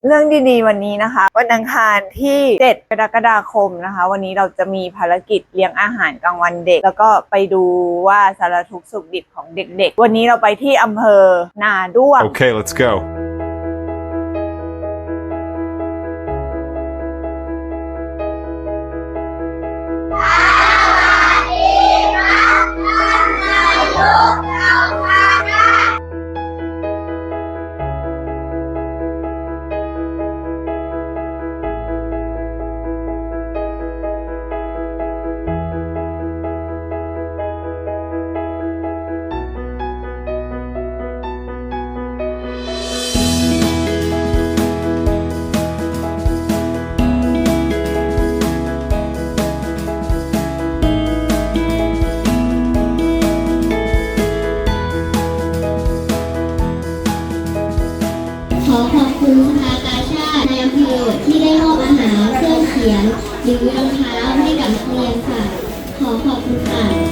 เรื่องดีๆวันนี้นะคะวันอังคารที่7กรกฎาคมนะคะวันนี้เราจะมีภารกิจเลี้ยงอาหารกลางวันเด็กแล้วก็ไปดูว่าสารทุกข์สุขดิบของเด็กๆวันนี้เราไปที่อำเภอนาด้วง Okay, let's go. ขอขอบคุณสภากาชาติในอำเภอที่ได้มอบอาหารเครื่องเขียนหรือรองเท้าให้กับนักเรียนค่ะขอขอบคุณค่ะ